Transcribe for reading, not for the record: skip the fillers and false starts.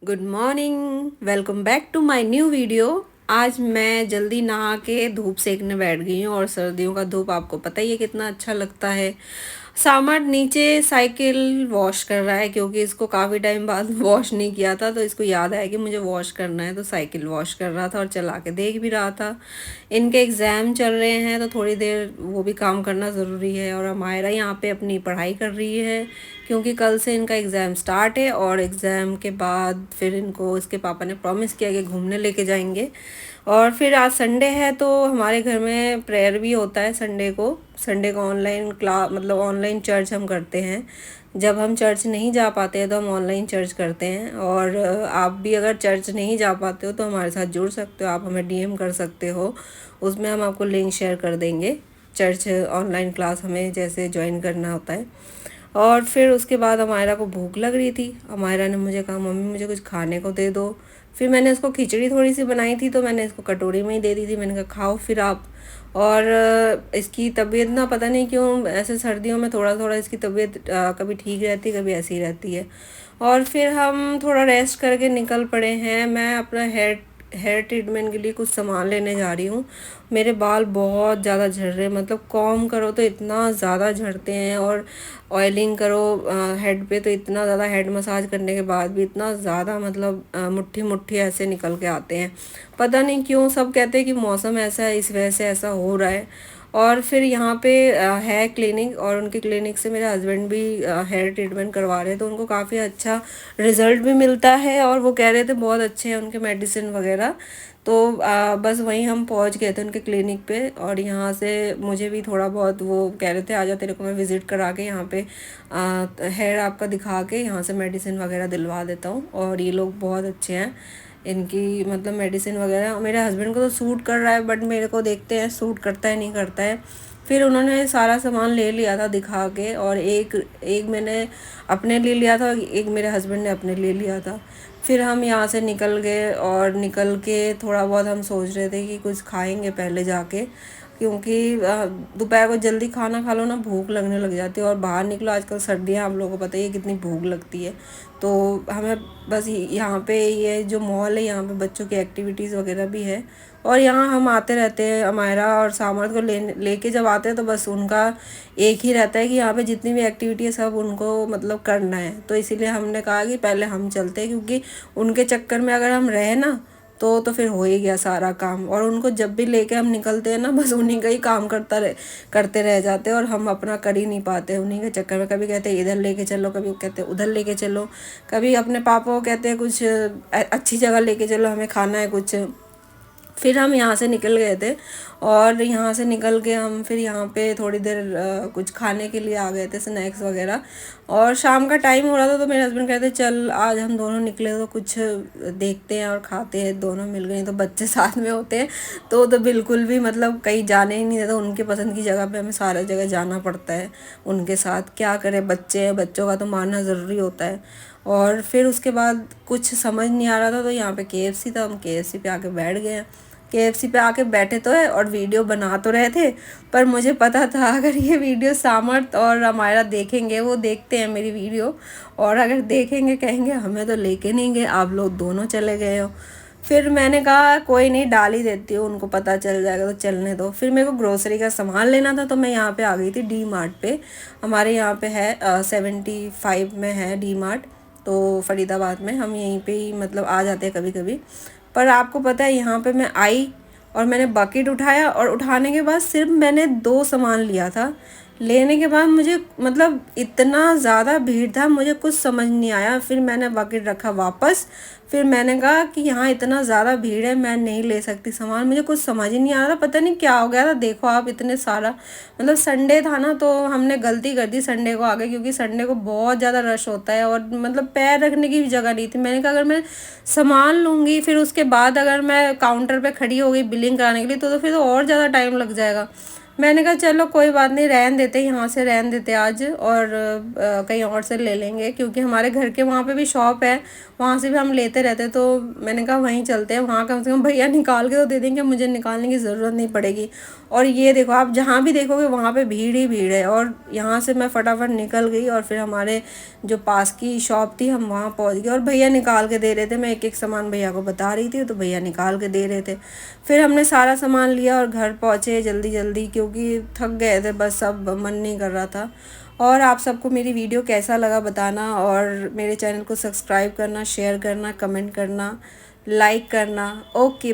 Good morning, welcome back to my new video. आज मैं जल्दी नहा के धूप सेकने बैठ गई हूँ और सर्दियों का धूप आपको पता ही है कितना अच्छा लगता है। सामर नीचे साइकिल वॉश कर रहा है क्योंकि इसको काफ़ी टाइम बाद वॉश नहीं किया था, तो इसको याद आया कि मुझे वॉश करना है, तो साइकिल वॉश कर रहा था और चला के देख भी रहा था। इनके एग्ज़ाम चल रहे हैं तो थोड़ी देर वो भी काम करना ज़रूरी है। और हमारा यहाँ पे अपनी पढ़ाई कर रही है क्योंकि कल से इनका एग्ज़ाम स्टार्ट है और एग्ज़ाम के बाद फिर इनको इसके पापा ने प्रॉमिस किया कि घूमने लेके जाएंगे। और फिर आज संडे है तो हमारे घर में प्रेयर भी होता है संडे को ऑनलाइन मतलब ऑनलाइन चर्च हम करते हैं। जब हम चर्च नहीं जा पाते हैं तो हम ऑनलाइन चर्च करते हैं। और आप भी अगर चर्च नहीं जा पाते हो तो हमारे साथ जुड़ सकते हो, आप हमें डीएम कर सकते हो, उसमें हम आपको लिंक शेयर कर देंगे। चर्च ऑनलाइन क्लास हमें जैसे ज्वाइन करना होता है। और फिर उसके बाद अमायरा को भूख लग रही थी। अमायरा ने मुझे कहा मम्मी मुझे कुछ खाने को दे दो। फिर मैंने इसको खिचड़ी थोड़ी सी बनाई थी तो मैंने इसको कटोरी में ही दे दी थी। मैंने कहा खाओ फिर आप। और इसकी तबीयत ना पता नहीं क्यों ऐसे सर्दियों में थोड़ा थोड़ा इसकी तबीयत कभी ठीक रहती है कभी ऐसी ही रहती है। और फिर हम थोड़ा रेस्ट करके निकल पड़े हैं। मैं अपना हेयर ट्रीटमेंट के लिए कुछ सामान लेने जा रही हूँ। मेरे बाल बहुत ज़्यादा झड़ रहे हैं, मतलब कॉम करो तो इतना ज़्यादा झड़ते हैं और ऑयलिंग करो हेड पे तो इतना ज़्यादा, हेड मसाज करने के बाद भी इतना ज़्यादा, मतलब मुट्ठी मुट्ठी ऐसे निकल के आते हैं। पता नहीं क्यों, सब कहते हैं कि मौसम ऐसा है इस वजह से ऐसा हो रहा है। और फिर यहाँ पे है क्लिनिक और उनके क्लिनिक से मेरे हस्बैंड भी हेयर ट्रीटमेंट करवा रहे हैं तो उनको काफ़ी अच्छा रिज़ल्ट भी मिलता है और वो कह रहे थे बहुत अच्छे हैं उनके मेडिसिन वगैरह। तो बस वहीं हम पहुंच गए थे उनके क्लिनिक पे। और यहाँ से मुझे भी थोड़ा बहुत वो कह रहे थे आजा तेरे को मैं विज़िट करा के यहाँ पे हेयर आपका दिखा के यहाँ से मेडिसिन वगैरह दिलवा देता हूँ। और ये लोग बहुत अच्छे हैं, इनकी मतलब मेडिसिन वगैरह मेरे हस्बैंड को तो सूट कर रहा है, बट मेरे को देखते हैं सूट करता है नहीं करता है। फिर उन्होंने सारा सामान ले लिया था दिखा के, और एक एक मैंने अपने लिए लिया था, एक मेरे हस्बैंड ने अपने लिए लिया था। फिर हम यहाँ से निकल गए और निकल के थोड़ा बहुत हम सोच रहे थे कि कुछ खाएंगे पहले जाके, क्योंकि दोपहर को जल्दी खाना खा लो ना भूख लगने लग जाती है। और बाहर निकलो, आजकल सर्दियाँ आप लोगों को पता ही है कितनी भूख लगती है। तो हमें बस यहाँ पे ये जो मॉल है यहाँ पे बच्चों की एक्टिविटीज़ वगैरह भी है। और यहाँ हम आते रहते हैं, अमायरा और सामर्थ को लेके जब आते हैं तो बस उनका एक ही रहता है कि यहाँ पे जितनी भी एक्टिविटी है सब उनको मतलब करना है। तो इसीलिए हमने कहा कि पहले हम चलते हैं, क्योंकि उनके चक्कर में अगर हम रहे ना तो फिर हो ही गया सारा काम। और उनको जब भी लेके हम निकलते हैं ना बस उन्हीं का ही काम करते रह जाते हैं और हम अपना कर ही नहीं पाते उन्हीं के चक्कर में। कभी कहते हैं इधर लेके चलो, कभी कहते हैं उधर लेके चलो, कभी अपने पापा को कहते हैं कुछ अच्छी जगह लेके चलो हमें खाना है कुछ। फिर हम यहाँ से निकल गए थे और यहाँ से निकल के हम फिर यहाँ पे थोड़ी देर कुछ खाने के लिए आ गए थे, स्नैक्स वगैरह। और शाम का टाइम हो रहा था तो मेरे हस्बैंड कहते चल आज हम दोनों निकले तो कुछ देखते हैं और खाते हैं। दोनों मिल गए तो बच्चे साथ में होते हैं तो बिल्कुल भी मतलब कहीं जाने ही नहीं देता। उनके पसंद की जगह पे हमें सारा जगह जाना पड़ता है उनके साथ, क्या करें, बच्चे हैं, बच्चों का तो मानना ज़रूरी होता है। और फिर उसके बाद कुछ समझ नहीं आ रहा था तो यहाँ पे केएफसी था, हम केएफसी पे आके बैठ गए हैं। केएफसी पे आके बैठे तो है और वीडियो बना तो रहे थे, पर मुझे पता था अगर ये वीडियो सामर्थ और हमारा देखेंगे, वो देखते हैं मेरी वीडियो, और अगर देखेंगे कहेंगे हमें तो लेके नहीं गए, आप लोग दोनों चले गए हो। फिर मैंने कहा कोई नहीं, डाल ही देती हूँ, उनको पता चल जाएगा तो चलने दो। फिर मेरे को ग्रोसरी का सामान लेना था तो मैं यहाँ पे आ गई थी डी मार्ट पे। हमारे यहाँ पे है 75 में है डी मार्ट, तो फरीदाबाद में हम यहीं पे ही मतलब आ जाते हैं कभी कभी। पर आपको पता है यहाँ पे मैं आई और मैंने बकेट उठाया और उठाने के बाद सिर्फ मैंने 2 सामान लिया था। लेने के बाद मुझे मतलब इतना ज़्यादा भीड़ था, मुझे कुछ समझ नहीं आया। फिर मैंने बकेट रखा वापस। फिर मैंने कहा कि यहाँ इतना ज़्यादा भीड़ है, मैं नहीं ले सकती सामान, मुझे कुछ समझ ही नहीं आ रहा था, पता नहीं क्या हो गया था। देखो आप इतने सारा, मतलब संडे था ना तो हमने गलती कर दी संडे को आगे, क्योंकि संडे को बहुत ज़्यादा रश होता है और मतलब पैर रखने की भी जगह नहीं थी। मैंने कहा अगर मैं सामान लूँगी फिर उसके बाद अगर मैं काउंटर पे खड़ी हो गई बिलिंग कराने के लिए तो फिर तो और ज़्यादा टाइम लग जाएगा। मैंने कहा चलो कोई बात नहीं, रहन देते, यहाँ से रहन देते आज, और कहीं और से ले लेंगे, क्योंकि हमारे घर के वहाँ पे भी शॉप है, वहाँ से भी हम लेते रहते। तो मैंने कहा वहीं चलते हैं, वहाँ कम से कम भैया निकाल के तो दे देंगे, मुझे निकालने की ज़रूरत नहीं पड़ेगी। और ये देखो, आप जहाँ भी देखोगे वहाँ पे भीड़ ही भीड़ है। और यहाँ से मैं फटाफट निकल गई और फिर हमारे जो पास की शॉप थी हम वहाँ पहुँच गए, और भैया निकाल के दे रहे थे। मैं एक एक सामान भैया को बता रही थी तो भैया निकाल के दे रहे थे। फिर हमने सारा सामान लिया और घर पहुँचे जल्दी जल्दी, क्योंकि थक गए थे, बस अब मन नहीं कर रहा था। और आप सबको मेरी वीडियो कैसा लगा बताना, और मेरे चैनल को सब्सक्राइब करना, शेयर करना, कमेंट करना, लाइक करना। ओके।